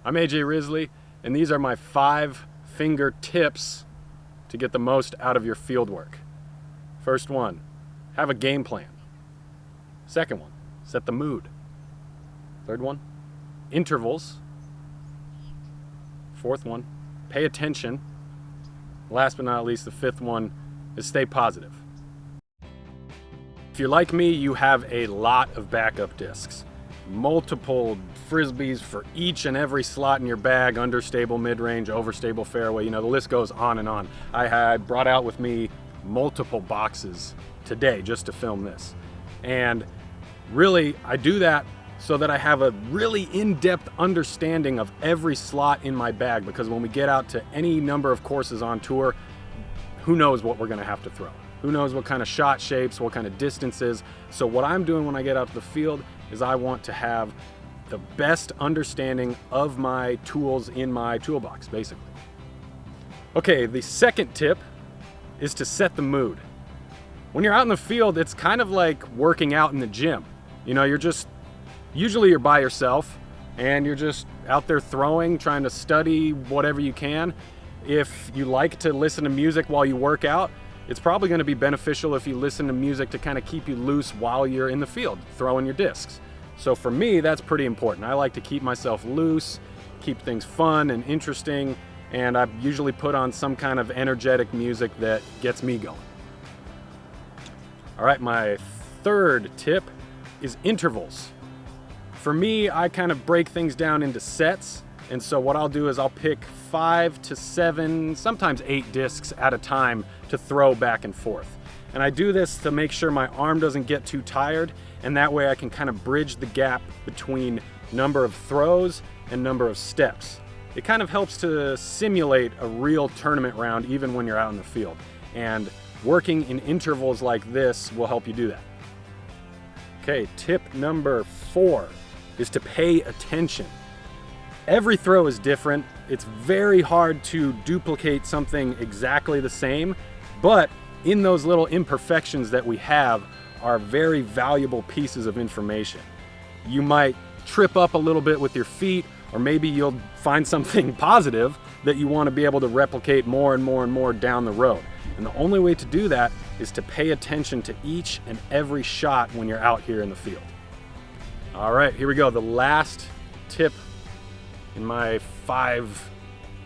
I'm AJ Risley, and these are my 5-finger tips to get the most out of your field work. First one, have a game plan. Second one, set the mood. Third one, intervals. Fourth one, pay attention. Last but not least, the fifth one is stay positive. If you're like me, you have a lot of backup discs. Multiple frisbees for each and every slot in your bag, understable, mid-range, overstable, fairway, the list goes on and on. I had brought out with me multiple boxes today just to film this. And really, I do that so that I have a really in-depth understanding of every slot in my bag, because when we get out to any number of courses on tour, who knows what we're gonna have to throw. Who knows what kind of shot shapes, what kind of distances. So what I'm doing when I get out to the field is I want to have the best understanding of my tools in my toolbox, basically. Okay, the second tip is to set the mood. When you're out in the field, it's kind of like working out in the gym. Usually you're by yourself and you're just out there throwing, trying to study whatever you can. If you like to listen to music while you work out, it's probably going to be beneficial if you listen to music to kind of keep you loose while you're in the field throwing your discs. So for me, that's pretty important. I like to keep myself loose, keep things fun and interesting, and I usually put on some kind of energetic music that gets me going. All right, my third tip is intervals. For me, I kind of break things down into sets, and so what I'll do is I'll pick 5 to 7, sometimes 8 discs at a time to throw back and forth. And I do this to make sure my arm doesn't get too tired, and that way I can kind of bridge the gap between number of throws and number of steps. It kind of helps to simulate a real tournament round even when you're out in the field. And working in intervals like this will help you do that. Okay, tip number 4 is to pay attention. Every throw is different. It's very hard to duplicate something exactly the same, but in those little imperfections that we have are very valuable pieces of information. You might trip up a little bit with your feet, or maybe you'll find something positive that you want to be able to replicate more and more and more down the road. And the only way to do that is to pay attention to each and every shot when you're out here in the field. All right, here we go. The last tip in my 5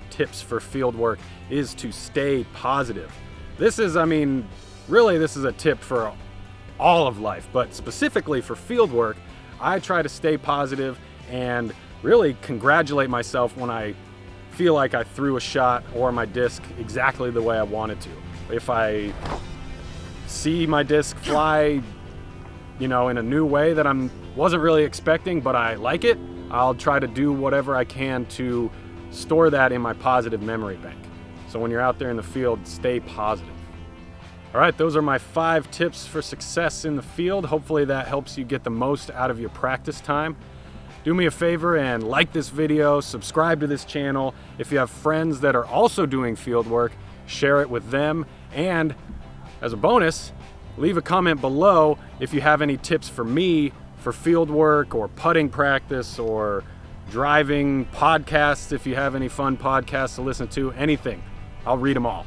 tips for field work is to stay positive. This is a tip for all of life, but specifically for field work, I try to stay positive and really congratulate myself when I feel like I threw a shot or my disc exactly the way I wanted to. If I see my disc fly, in a new way that I wasn't really expecting, but I like it, I'll try to do whatever I can to store that in my positive memory bank. So when you're out there in the field, stay positive. All right, those are my 5 tips for success in the field. Hopefully that helps you get the most out of your practice time. Do me a favor and like this video, subscribe to this channel. If you have friends that are also doing field work, share it with them. And as a bonus, leave a comment below if you have any tips for me for field work or putting practice or driving, podcasts, if you have any fun podcasts to listen to, anything. I'll read them all.